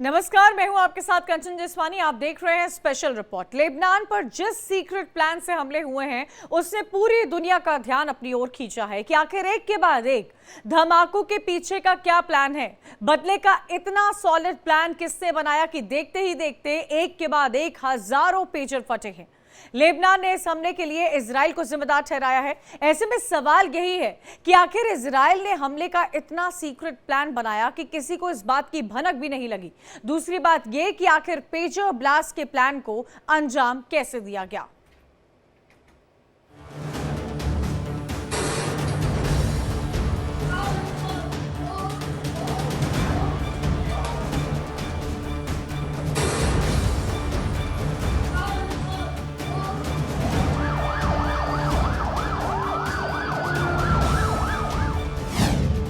नमस्कार, मैं हूं आपके साथ कंचन जसवानी। आप देख रहे हैं स्पेशल रिपोर्ट। लेबनान पर जिस सीक्रेट प्लान से हमले हुए हैं उसने पूरी दुनिया का ध्यान अपनी ओर खींचा है कि आखिर एक के बाद एक धमाकों के पीछे का क्या प्लान है। बदले का इतना सॉलिड प्लान किसने बनाया कि देखते ही देखते एक के बाद एक हजारों पेजर फटे हैं। लेबनान ने इस हमले के लिए इजराइल को जिम्मेदार ठहराया है। ऐसे में सवाल यही है कि आखिर इजराइल ने हमले का इतना सीक्रेट प्लान बनाया कि किसी को इस बात की भनक भी नहीं लगी। दूसरी बात यह कि आखिर पेजर ब्लास्ट के प्लान को अंजाम कैसे दिया गया।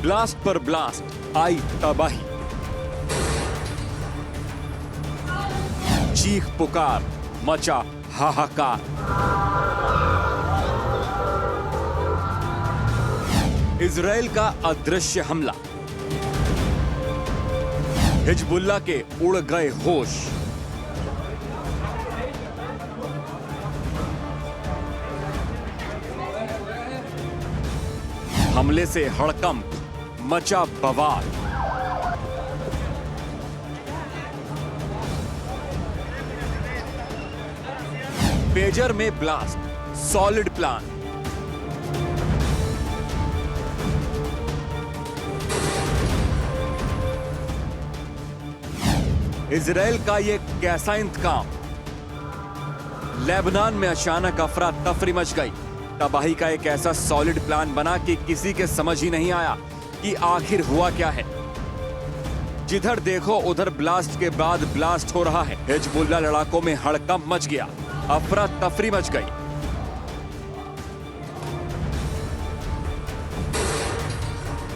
ब्लास्ट पर ब्लास्ट आई तबाही, चीख पुकार मचा हाहाकार। इजराइल का अदृश्य हमला, हिजबुल्लाह के उड़ गए होश। हमले से हड़कंप मचा बवाल। पेजर में ब्लास्ट, सॉलिड प्लान। इजराइल का यह कैसा इंतकाम। लेबनान में अचानक अफरा तफरी मच गई। तबाही का एक ऐसा सॉलिड प्लान बना कि किसी के समझ ही नहीं आया कि आखिर हुआ क्या है। जिधर देखो उधर ब्लास्ट के बाद ब्लास्ट हो रहा है। हिजबुल्लाह लड़ाकों में हड़कंप मच गया, अफरा तफरी मच गई।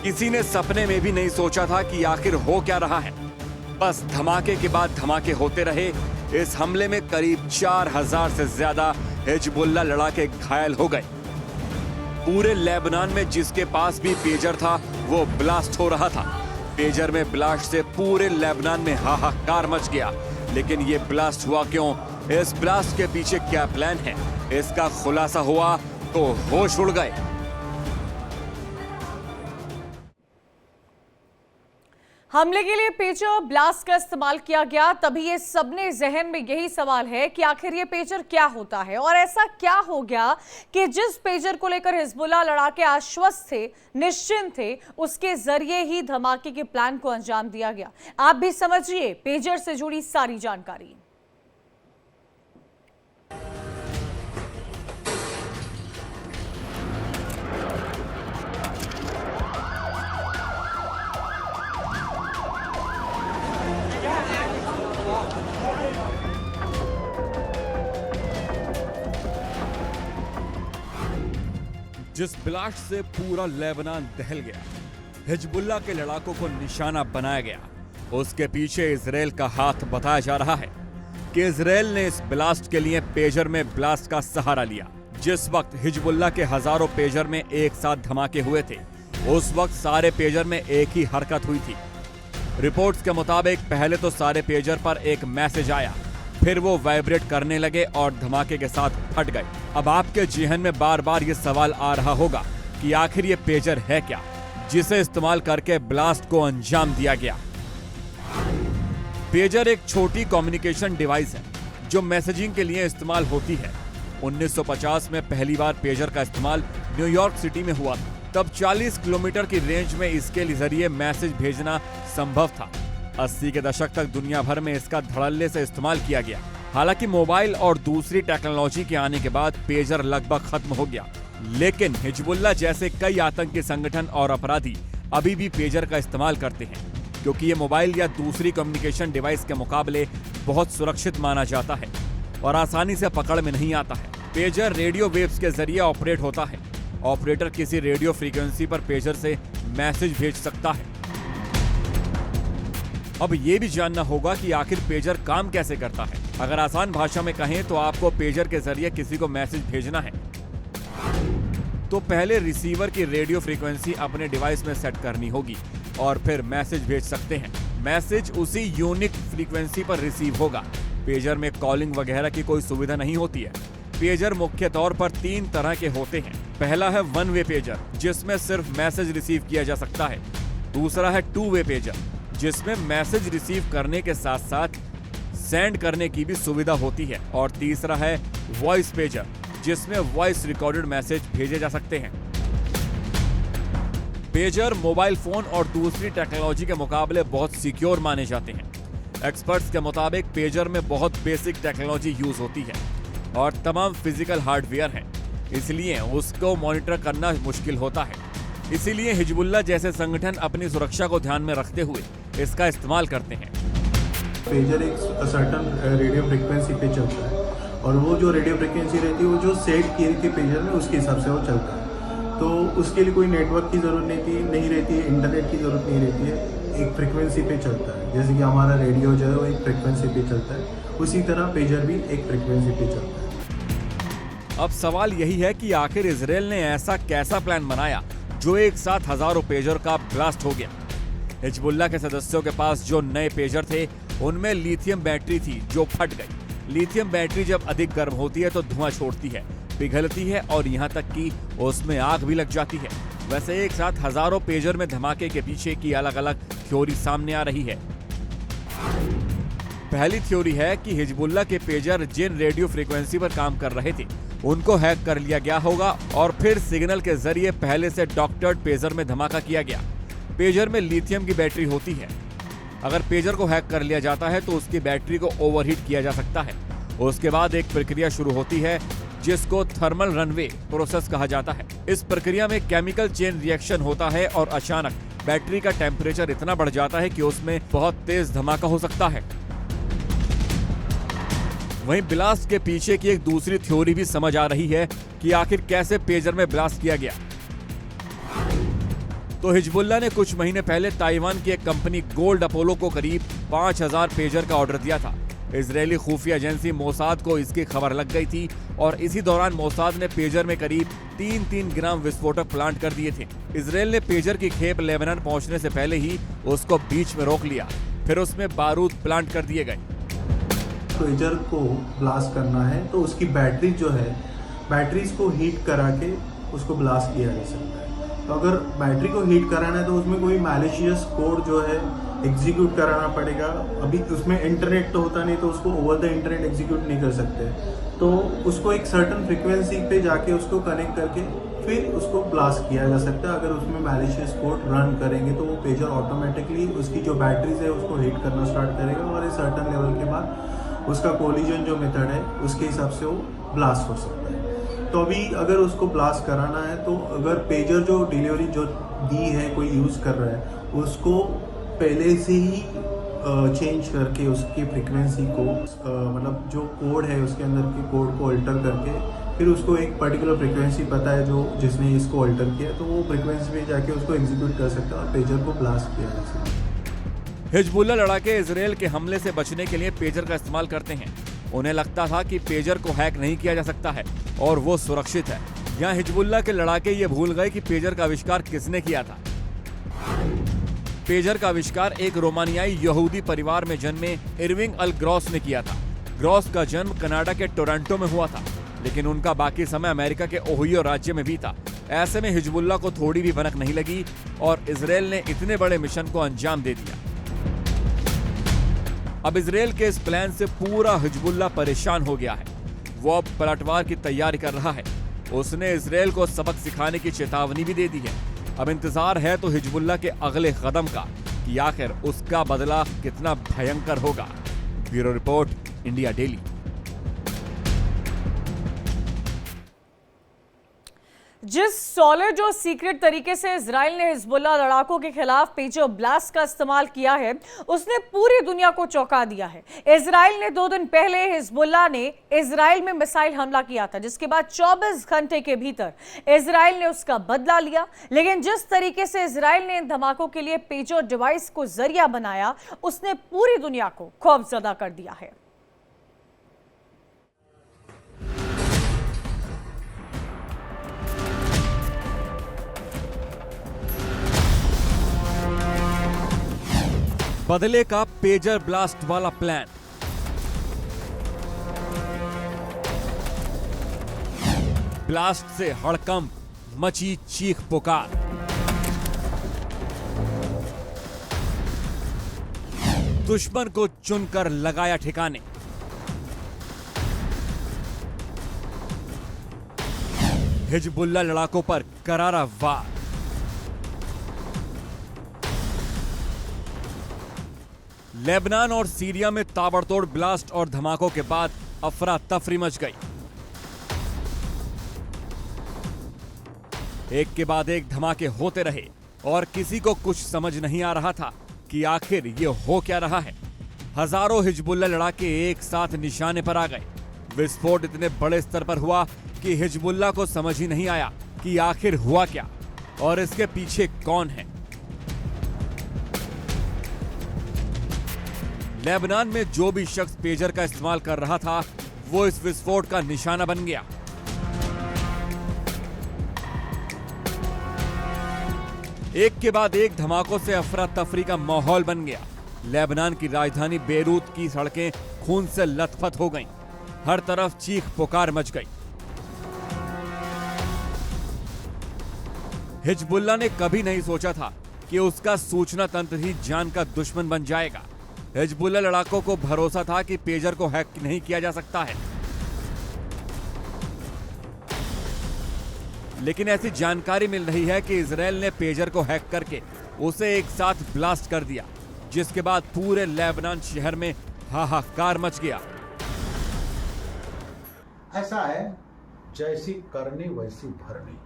किसी ने सपने में भी नहीं सोचा था कि आखिर हो क्या रहा है। बस धमाके के बाद धमाके होते रहे। इस हमले में करीब 4000 से ज्यादा हिजबुल्लाह लड़ाके घायल हो गए। पूरे लेबनान में जिसके पास भी पेजर था वो ब्लास्ट हो रहा था। पेजर में ब्लास्ट से पूरे लेबनान में हाहाकार मच गया। लेकिन ये ब्लास्ट हुआ क्यों? इस ब्लास्ट के पीछे क्या प्लान है? इसका खुलासा हुआ तो होश उड़ गए। हमले के लिए पेजर ब्लास्ट का इस्तेमाल किया गया। तभी ये सबने जहन में यही सवाल है कि आखिर ये पेजर क्या होता है और ऐसा क्या हो गया कि जिस पेजर को लेकर हिजबुल्लाह लड़ाके आश्वस्त थे, निश्चिंत थे, उसके जरिए ही धमाके के प्लान को अंजाम दिया गया। आप भी समझिए पेजर से जुड़ी सारी जानकारी। जिस ब्लास्ट से पूरा लेबनान दहल गया, हिजबुल्लाह के लड़ाकों को निशाना बनाया गया, उसके पीछे इजराइल का हाथ बताया जा रहा है कि इजराइल ने इस ब्लास्ट के लिए पेजर में ब्लास्ट का सहारा लिया। जिस वक्त हिजबुल्लाह के हजारों पेजर में एक साथ धमाके हुए थे, उस वक्त सारे पेजर में एक ही हरकत हुई थी। रिपोर्ट्स के मुताबिक पहले तो सारे पेजर पर एक मैसेज आया, फिर वो वाइब्रेट करने लगे और धमाके के साथ फट गए। अब आपके जेहन में बार बार ये सवाल आ रहा होगा कि आखिर ये पेजर है क्या जिसे इस्तेमाल करके ब्लास्ट को अंजाम दिया गया। पेजर एक छोटी कम्युनिकेशन डिवाइस है जो मैसेजिंग के लिए इस्तेमाल होती है। 1950 में पहली बार पेजर का इस्तेमाल न्यूयॉर्क सिटी में हुआ था। तब 40 किलोमीटर की रेंज में इसके जरिए मैसेज भेजना संभव था। 80 के दशक तक दुनिया भर में इसका धड़ल्ले से इस्तेमाल किया गया। हालांकि मोबाइल और दूसरी टेक्नोलॉजी के आने के बाद पेजर लगभग खत्म हो गया, लेकिन हिजबुल्लाह जैसे कई आतंकी संगठन और अपराधी अभी भी पेजर का इस्तेमाल करते हैं, क्योंकि ये मोबाइल या दूसरी कम्युनिकेशन डिवाइस के मुकाबले बहुत सुरक्षित माना जाता है और आसानी से पकड़ में नहीं आता है। पेजर रेडियो वेव्स के जरिए ऑपरेट होता है। ऑपरेटर किसी रेडियो फ्रीक्वेंसी पर पेजर से मैसेज भेज सकता है। अब ये भी जानना होगा कि आखिर पेजर काम कैसे करता है। अगर आसान भाषा में कहें तो आपको पेजर के जरिए किसी को मैसेज भेजना है तो पहले रिसीवर की रेडियो फ्रीक्वेंसी अपने डिवाइस में सेट करनी होगी और फिर मैसेज भेज सकते हैं। मैसेज उसी यूनिक फ्रीक्वेंसी पर रिसीव होगा। पेजर में कॉलिंग वगैरह की कोई सुविधा नहीं होती है। पेजर मुख्य तौर पर 3 तरह के होते हैं। पहला है वन वे पेजर, जिसमें सिर्फ मैसेज रिसीव किया जा सकता है। दूसरा है टू वे पेजर, जिसमें मैसेज रिसीव करने के साथ साथ सेंड करने की भी सुविधा होती है। और तीसरा है वॉइस पेजर, जिसमें वॉइस रिकॉर्डेड मैसेज भेजे जा सकते हैं। पेजर मोबाइल फोन और दूसरी टेक्नोलॉजी के मुकाबले बहुत सिक्योर माने जाते हैं। एक्सपर्ट्स के मुताबिक पेजर में बहुत बेसिक टेक्नोलॉजी यूज होती है और तमाम फिजिकल हार्डवेयर हैं, इसलिए उसको मॉनिटर करना मुश्किल होता है। इसीलिए हिजबुल्लाह जैसे संगठन अपनी सुरक्षा को ध्यान में रखते हुए इसका इस्तेमाल करते हैं। पेजर एक सर्टन रेडियो फ्रिक्वेंसी पे चलता है और वो जो रेडियो फ्रिक्वेंसी रहती है वो जो सेट की थी पेजर में उसके हिसाब से वो चलता है। तो उसके लिए कोई नेटवर्क की ज़रूरत नहीं रहती है, इंटरनेट की ज़रूरत नहीं रहती है, एक फ्रिक्वेंसी पे चलता है। जैसे कि हमारा रेडियो जो है वो एक फ्रिक्वेंसी पे चलता है, उसी तरह पेजर भी एक फ्रिक्वेंसी पे चलता है। अब सवाल यही है कि आखिर इजराइल ने ऐसा कैसा प्लान बनाया जो एक साथ हजारों पेजर का ब्लास्ट हो गया। हिजबुल्लाह के सदस्यों के पास जो नए पेजर थे उनमें लिथियम बैटरी थी जो फट गई। लिथियम बैटरी जब अधिक गर्म होती है तो धुआं छोड़ती है, पिघलती है और यहाँ तक कि उसमें आग भी लग जाती है। वैसे एक साथ हजारों पेजर में धमाके के पीछे की अलग अलग थ्योरी सामने आ रही है। पहली थ्योरी है कि हिजबुल्लाह के पेजर जिन रेडियो फ्रीक्वेंसी पर काम कर रहे थे उनको हैक कर लिया गया होगा और फिर सिग्नल के जरिए पहले से डॉक्टर्ड पेजर में धमाका किया गया। पेजर में लिथियम की बैटरी होती है। अगर पेजर को हैक कर लिया जाता है तो उसकी बैटरी को ओवरहीट किया जा सकता है। उसके बाद एक प्रक्रिया शुरू होती है जिसको थर्मल रनवे प्रोसेस कहा जाता है। इस प्रक्रिया में केमिकल चेन रिएक्शन होता है और अचानक बैटरी का टेम्परेचर इतना बढ़ जाता है कि उसमें बहुत तेज धमाका हो सकता है। वहीं ब्लास्ट के पीछे की एक दूसरी थ्योरी भी समझ आ रही है कि आखिर कैसे पेजर में ब्लास्ट किया गया। तो हिजबुल्लाह ने कुछ महीने पहले ताइवान की एक कंपनी गोल्ड अपोलो को करीब 5000 पेजर का ऑर्डर दिया था। इजरायली खुफिया एजेंसी मोसाद को इसकी खबर लग गई थी और इसी दौरान मोसाद ने पेजर में करीब 3-3 ग्राम विस्फोटक प्लांट कर दिए थे। इजरायल ने पेजर की खेप लेबनान पहुंचने से पहले ही उसको बीच में रोक लिया, फिर उसमें बारूद प्लांट कर दिए गए। पेजर को ब्लास्ट करना है तो उसकी बैटरी जो है, बैटरीज को हीट करा के उसको ब्लास्ट किया जा सकता है। तो अगर बैटरी को हीट कराना है तो उसमें कोई मैलिशियस कोड जो है एग्जीक्यूट कराना पड़ेगा। अभी उसमें इंटरनेट तो होता नहीं तो उसको ओवर द इंटरनेट एग्जीक्यूट नहीं कर सकते, तो उसको एक सर्टन फ्रिक्वेंसी पे जाके उसको कनेक्ट करके फिर उसको ब्लास्ट किया जा सकता है। अगर उसमें मैलिशियस कोड रन करेंगे तो वो पेजर ऑटोमेटिकली उसकी जो बैटरीज है उसको हीट करना स्टार्ट करेगा और एक सर्टन लेवल के बाद उसका कोलिजन जो मेथड है उसके हिसाब से वो ब्लास्ट हो सकता है। तो अभी अगर उसको ब्लास्ट कराना है तो अगर पेजर जो डिलीवरी जो दी है कोई यूज़ कर रहा है उसको पहले से ही चेंज करके उसकी फ्रीक्वेंसी को मतलब जो कोड है उसके अंदर के कोड को अल्टर करके फिर उसको एक पर्टिकुलर फ्रीक्वेंसी पता है जो जिसने इसको अल्टर किया तो वो फ्रीक्वेंसी पे जाके उसको एग्जीक्यूट कर सकता है और पेजर को ब्लास्ट किया जा सकता है। हिजबुल्लाह लड़ाके इजरायल के हमले से बचने के लिए पेजर का इस्तेमाल करते हैं। उन्हें लगता था कि पेजर को हैक नहीं किया जा सकता है और वो सुरक्षित है। यहाँ हिजबुल्लाह के लड़ाके ये भूल गए कि पेजर का आविष्कार किसने किया था। पेजर का आविष्कार एक रोमानियाई यहूदी परिवार में जन्मे इरविंग अल ग्रॉस ने किया था। ग्रॉस का जन्म कनाडा के टोरंटो में हुआ था, लेकिन उनका बाकी समय अमेरिका के ओहियो राज्य में भी था। ऐसे में हिजबुल्लाह को थोड़ी भी भनक नहीं लगी और इजरायल ने इतने बड़े मिशन को अंजाम दे दिया। अब इजरायल के इस प्लान से पूरा हिजबुल्लाह परेशान हो गया है। वो अब पलटवार की तैयारी कर रहा है। उसने इजरायल को सबक सिखाने की चेतावनी भी दे दी है। अब इंतजार है तो हिजबुल्लाह के अगले कदम का कि आखिर उसका बदला कितना भयंकर होगा। Bureau report, India daily. जिस सॉलिड और सीक्रेट तरीके से इजराइल ने हिजबुल्लाह लड़ाकों के खिलाफ पेजर ब्लास्ट का इस्तेमाल किया है उसने पूरी दुनिया को चौंका दिया है। इजराइल ने 2 दिन पहले हिजबुल्लाह ने इजराइल में मिसाइल हमला किया था, जिसके बाद 24 घंटे के भीतर इजराइल ने उसका बदला लिया। लेकिन जिस तरीके से इजराइल ने इन धमाकों के लिए पेजर डिवाइस को जरिया बनाया उसने पूरी दुनिया को खौफजदा कर दिया है। बदले का पेजर ब्लास्ट वाला प्लान। ब्लास्ट से हड़कंप, मची चीख पुकार। दुश्मन को चुनकर लगाया ठिकाने। हिजबुल्लाह लड़ाकों पर करारा वार। लेबनान और सीरिया में ताबड़तोड़ ब्लास्ट और धमाकों के बाद अफरा तफरी मच गई। एक के बाद एक धमाके होते रहे और किसी को कुछ समझ नहीं आ रहा था कि आखिर ये हो क्या रहा है। हजारों हिजबुल्लाह लड़ाके एक साथ निशाने पर आ गए। विस्फोट इतने बड़े स्तर पर हुआ कि हिजबुल्लाह को समझ ही नहीं आया कि आखिर हुआ क्या और इसके पीछे कौन है। लेबनान में जो भी शख्स पेजर का इस्तेमाल कर रहा था वो इस विस्फोट का निशाना बन गया। एक के बाद एक धमाकों से अफरा तफरी का माहौल बन गया। लेबनान की राजधानी बेरूत की सड़कें खून से लथपथ हो गईं। हर तरफ चीख पुकार मच गई। हिजबुल्लाह ने कभी नहीं सोचा था कि उसका सूचना तंत्र ही जान का दुश्मन बन जाएगा। हिजबुल्लाह लड़ाकों को भरोसा था कि पेजर को हैक नहीं किया जा सकता है, लेकिन ऐसी जानकारी मिल रही है कि इजराइल ने पेजर को हैक करके उसे एक साथ ब्लास्ट कर दिया, जिसके बाद पूरे लेबनान शहर में हाहाकार मच गया। ऐसा है जैसी करनी वैसी भरनी।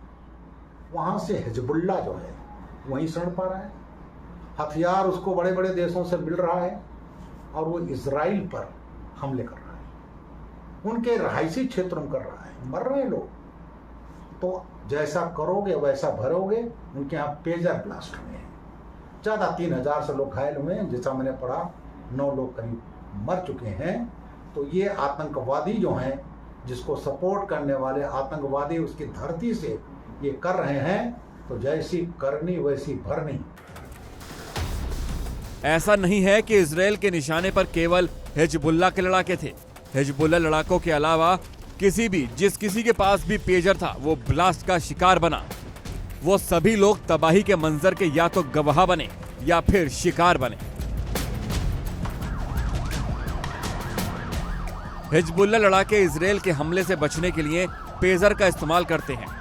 वहां से हिजबुल्लाह जो है वहीं सड़ पा रहा है। हथियार उसको बड़े बड़े देशों से मिल रहा है और वो इजराइल पर हमले कर रहा है, उनके रहायशी क्षेत्रों में कर रहा है। मर रहे लोग, तो जैसा करोगे वैसा भरोगे। उनके यहाँ पेजर ब्लास्ट हुए हैं, ज़्यादा 3000 से लोग घायल हुए हैं। जैसा मैंने पढ़ा 9 लोग करीब मर चुके हैं। तो ये आतंकवादी जो हैं, जिसको सपोर्ट करने वाले आतंकवादी उसकी धरती से ये कर रहे हैं, तो जैसी करनी वैसी भरनी। ऐसा नहीं है कि इजराइल के निशाने पर केवल हिजबुल्लाह के लड़ाके थे। हिजबुल्लाह लड़ाकों के अलावा जिस किसी के पास भी पेजर था वो ब्लास्ट का शिकार बना। वो सभी लोग तबाही के मंजर के या तो गवाह बने या फिर शिकार बने। हिजबुल्लाह लड़ाके इजराइल के हमले से बचने के लिए पेजर का इस्तेमाल करते हैं।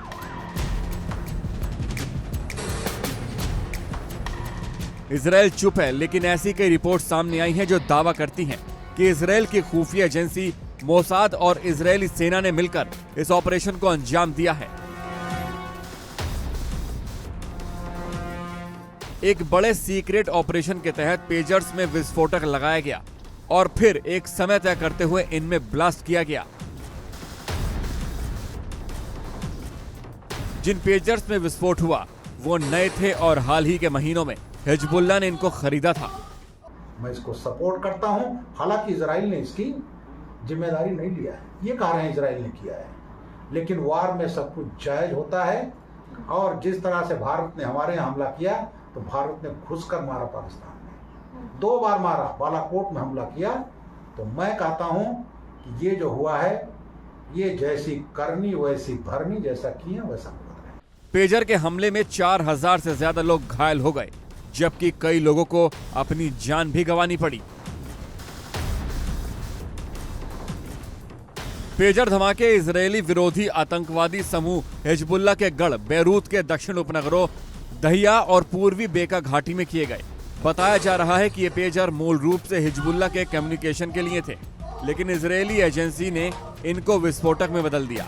इजराइल चुप है, लेकिन ऐसी कई रिपोर्ट सामने आई हैं जो दावा करती हैं कि इजराइल की खुफिया एजेंसी मोसाद और इजरायली सेना ने मिलकर इस ऑपरेशन को अंजाम दिया है। एक बड़े सीक्रेट ऑपरेशन के तहत पेजर्स में विस्फोटक लगाया गया और फिर एक समय तय करते हुए इनमें ब्लास्ट किया गया। जिन पेजर्स में विस्फोट हुआ वो नए थे और हाल ही के महीनों में हिजबुल्लाह ने इनको खरीदा था। मैं इसको सपोर्ट करता हूं। हालांकि इजराइल ने इसकी जिम्मेदारी नहीं लिया है, ये कह रहे हैं इजराइल ने किया है, लेकिन वार में सब कुछ जायज होता है। और जिस तरह से भारत ने हमारे यहाँ हमला किया, तो भारत ने घुसकर मारा पाकिस्तान में, 2 बार मारा, बालाकोट में हमला किया। तो मैं कहता हूं कि ये जो हुआ है, ये जैसी करनी वैसी भरनी, जैसा किया वैसा भुगत रहे। पेजर के हमले में 4000 से ज्यादा लोग घायल हो गए, जबकि कई लोगों को अपनी जान भी गंवानी पड़ी। पेजर धमाके इजरायली विरोधी आतंकवादी समूह हिजबुल्लाह के गढ़ बेरूत के दक्षिण उपनगरों दहिया और पूर्वी बेका घाटी में किए गए। बताया जा रहा है कि ये पेजर मूल रूप से हिजबुल्लाह के कम्युनिकेशन के लिए थे, लेकिन इजरायली एजेंसी ने इनको विस्फोटक में बदल दिया।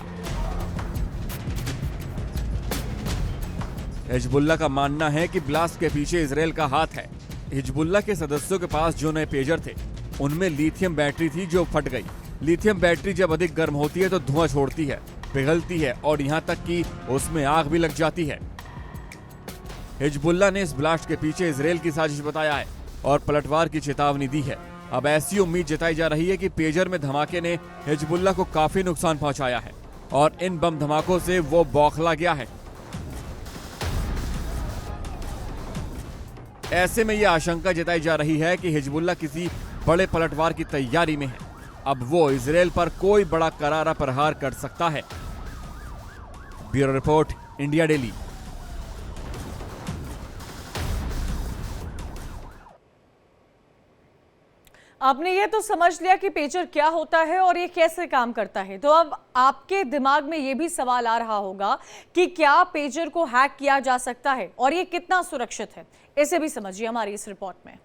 हिजबुल्लाह का मानना है कि ब्लास्ट के पीछे इजराइल का हाथ है। हिजबुल्लाह के सदस्यों के पास जो नए पेजर थे उनमें लिथियम बैटरी थी जो फट गई। लिथियम बैटरी जब अधिक गर्म होती है तो धुआं छोड़ती है, पिघलती है और यहां तक कि उसमें आग भी लग जाती है। हिजबुल्लाह ने इस ब्लास्ट के पीछे इजराइल की साजिश बताया है और पलटवार की चेतावनी दी है। अब ऐसी उम्मीद जताई जा रही है कि पेजर में धमाके ने हिजबुल्लाह को काफी नुकसान पहुंचाया है और इन बम धमाकों से वो बौखला गया है। ऐसे में यह आशंका जताई जा रही है कि हिजबुल्लाह किसी बड़े पलटवार की तैयारी में है। अब वो इजराइल पर कोई बड़ा करारा प्रहार कर सकता है। Bureau report, India daily. आपने ये तो समझ लिया कि पेजर क्या होता है और ये कैसे काम करता है, तो अब आपके दिमाग में ये भी सवाल आ रहा होगा कि क्या पेजर को हैक किया जा सकता है और ये कितना सुरक्षित है। इसे भी समझिए हमारी इस रिपोर्ट में।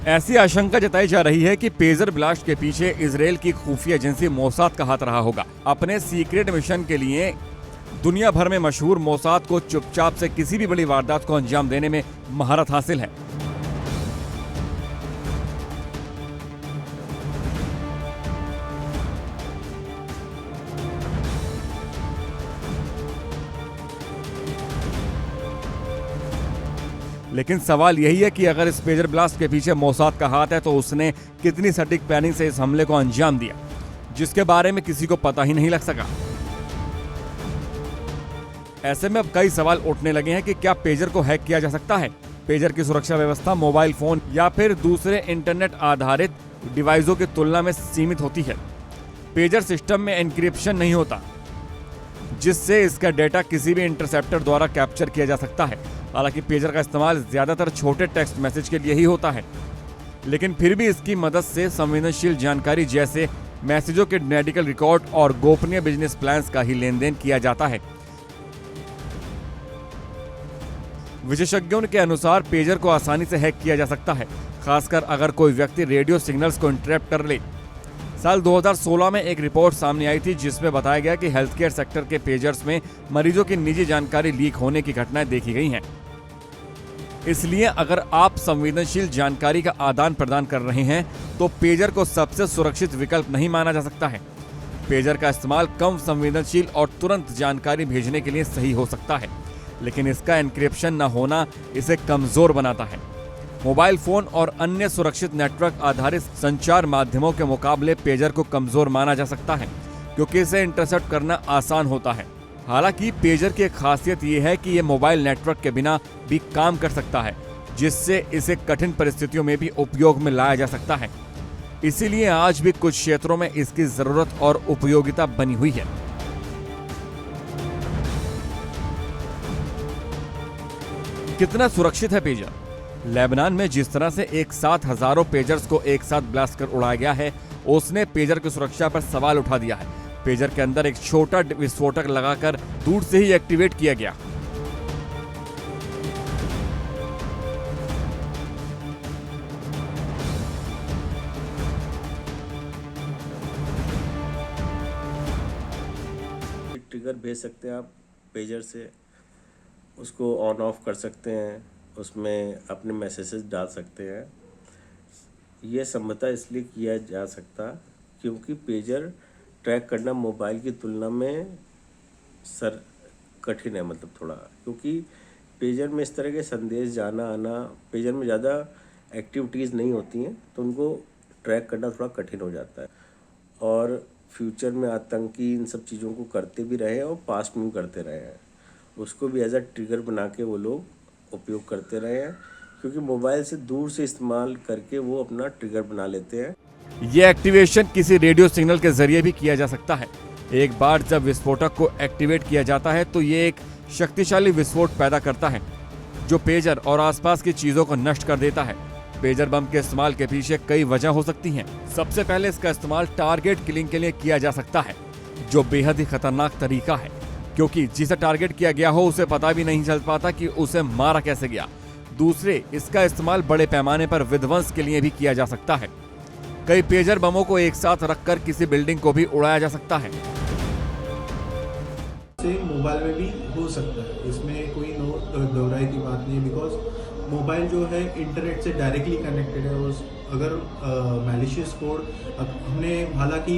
ऐसी आशंका जताई जा रही है कि पेजर ब्लास्ट के पीछे इजराइल की खुफिया एजेंसी मोसाद का हाथ रहा होगा। अपने सीक्रेट मिशन के लिए दुनिया भर में मशहूर मोसाद को चुपचाप से किसी भी बड़ी वारदात को अंजाम देने में महारत हासिल है। लेकिन सवाल यही है कि अगर इस पेजर ब्लास्ट के पीछे मोसाद का हाथ है तो उसने कितनी सटीक प्लानिंग से इस हमले को अंजाम दिया, जिसके बारे में किसी को पता ही नहीं लग सका। ऐसे में अब कई सवाल उठने लगे हैं कि क्या पेजर को हैक किया जा सकता है। पेजर की सुरक्षा व्यवस्था मोबाइल फोन या फिर दूसरे इंटरनेट आधारित डिवाइसों की तुलना में सीमित होती है। पेजर सिस्टम में एन्क्रिप्शन नहीं होता, जिससे इसका डेटा किसी भी इंटरसेप्टर द्वारा कैप्चर किया जा सकता है। हालांकि पेजर का इस्तेमाल ज्यादातर छोटे टेक्स्ट मैसेज के लिए ही होता है, लेकिन फिर भी इसकी मदद से संवेदनशील जानकारी जैसे मैसेजों के मेडिकल रिकॉर्ड और गोपनीय बिजनेस प्लान्स का ही लेन देन किया जाता है। विशेषज्ञों के अनुसार पेजर को आसानी से हैक किया जा सकता है, खासकर अगर कोई व्यक्ति रेडियो सिग्नल्स को इंटरप्ट कर ले। साल 2016 में एक रिपोर्ट सामने आई थी जिसमें बताया गया कि हेल्थ केयर सेक्टर के पेजर्स में मरीजों की निजी जानकारी लीक होने की घटनाएं देखी गई हैं। इसलिए अगर आप संवेदनशील जानकारी का आदान प्रदान कर रहे हैं तो पेजर को सबसे सुरक्षित विकल्प नहीं माना जा सकता है। पेजर का इस्तेमाल कम संवेदनशील और तुरंत जानकारी भेजने के लिए सही हो सकता है, लेकिन इसका एन्क्रिप्शन न होना इसे कमजोर बनाता है। मोबाइल फोन और अन्य सुरक्षित नेटवर्क आधारित संचार माध्यमों के मुकाबले पेजर को कमजोर माना जा सकता है, क्योंकि इसे इंटरसेप्ट करना आसान होता है। हालांकि पेजर की एक खासियत यह है कि यह मोबाइल नेटवर्क के बिना भी काम कर सकता है, जिससे इसे कठिन परिस्थितियों में भी उपयोग में लाया जा सकता है। इसीलिए आज भी कुछ क्षेत्रों में इसकी जरूरत और उपयोगिता बनी हुई है। कितना सुरक्षित है पेजर? लेबनान में जिस तरह से एक साथ हजारों पेजर्स को एक साथ ब्लास्ट कर उड़ाया गया है, उसने पेजर की सुरक्षा पर सवाल उठा दिया है। पेजर के अंदर एक छोटा विस्फोटक लगाकर दूर से ही एक्टिवेट किया गया। ट्रिगर भेज सकते हैं आप पेजर से, उसको ऑन ऑफ कर सकते हैं, उसमें अपने मैसेजेस डाल सकते हैं। यह संभवतः इसलिए किया जा सकता क्योंकि पेजर ट्रैक करना मोबाइल की तुलना में कठिन है, मतलब थोड़ा, क्योंकि पेजर में इस तरह के संदेश जाना आना, पेजर में ज़्यादा एक्टिविटीज़ नहीं होती हैं, तो उनको ट्रैक करना थोड़ा कठिन हो जाता है। और फ्यूचर में आतंकी इन सब चीज़ों को करते भी रहे हैं और पास्ट में भी करते रहे हैं, उसको भी एज अ ट्रिगर बना के वो लोग उपयोग करते रहे हैं, क्योंकि मोबाइल से दूर से इस्तेमाल करके वो अपना ट्रिगर बना लेते हैं। ये एक्टिवेशन किसी रेडियो सिग्नल के जरिए भी किया जा सकता है। एक बार जब विस्फोटक को एक्टिवेट किया जाता है तो ये एक शक्तिशाली विस्फोट पैदा करता है जो पेजर और आसपास की चीजों को नष्ट कर देता है। पेजर बम के इस्तेमाल के पीछे कई वजह हो सकती हैं। सबसे पहले इसका इस्तेमाल टारगेट किलिंग के लिए किया जा सकता है, जो बेहद ही खतरनाक तरीका है, क्योंकि जिसे टारगेट किया गया हो उसे पता भी नहीं चल पाता कि उसे मारा कैसे गया। दूसरे, इसका इस्तेमाल बड़े पैमाने पर विध्वंस के लिए भी किया जा सकता है। कई पेजर बमों को एक साथ रखकर किसी बिल्डिंग को भी उड़ाया जा सकता है। से मोबाइल में भी हो सकता है, इसमें कोई दोहराई की बात नहीं है, बिकॉज मोबाइल जो है इंटरनेट से डायरेक्टली कनेक्टेड है। उस अगर मैलिशियस कोड हमने हालांकि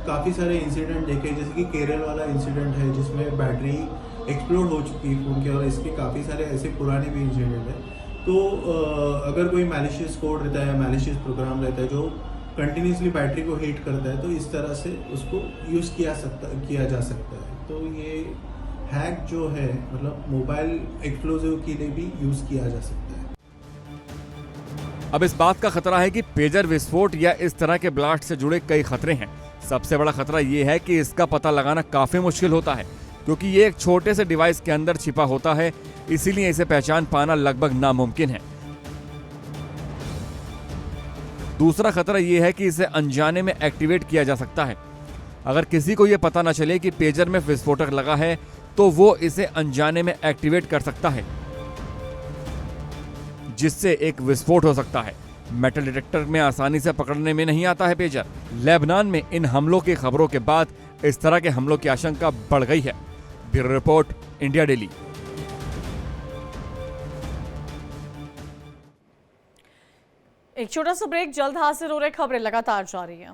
काफ़ी सारे इंसिडेंट देखे, जैसे कि केरल वाला इंसिडेंट है जिसमें बैटरी एक्सप्लोड हो चुकी है फ़ोन की, और इसके काफ़ी सारे ऐसे पुराने भी इंसिडेंट हैं। तो अगर कोई मैलिशियस कोड रहता है या मैलिशियस प्रोग्राम रहता है जो कंटिन्यूसली बैटरी को हीट करता है, तो इस तरह से उसको यूज़ किया जा सकता है। तो ये हैक जो है मतलब मोबाइल एक्सप्लोजिव के लिए भी यूज़ किया जा सकता है। अब इस बात का खतरा है कि पेजर विस्फोट या इस तरह के ब्लास्ट से जुड़े कई खतरे हैं। सबसे बड़ा खतरा ये है कि इसका पता लगाना काफी मुश्किल होता है, क्योंकि ये एक छोटे से डिवाइस के अंदर छिपा होता है, इसीलिए इसे पहचान पाना लगभग नामुमकिन है। दूसरा खतरा यह है कि इसे अनजाने में एक्टिवेट किया जा सकता है। अगर किसी को यह पता न चले कि पेजर में विस्फोटक लगा है, तो वो इसे अनजाने में एक्टिवेट कर सकता है, जिससे एक विस्फोट हो सकता है। मेटल डिटेक्टर में आसानी से पकड़ने में नहीं आता है पेजर। लेबनान में इन हमलों की खबरों के बाद इस तरह के हमलों की आशंका बढ़ गई है। Bureau report, India daily. एक छोटा सा ब्रेक, जल्द हाजिर हो रहे, खबरें लगातार जारी हैं।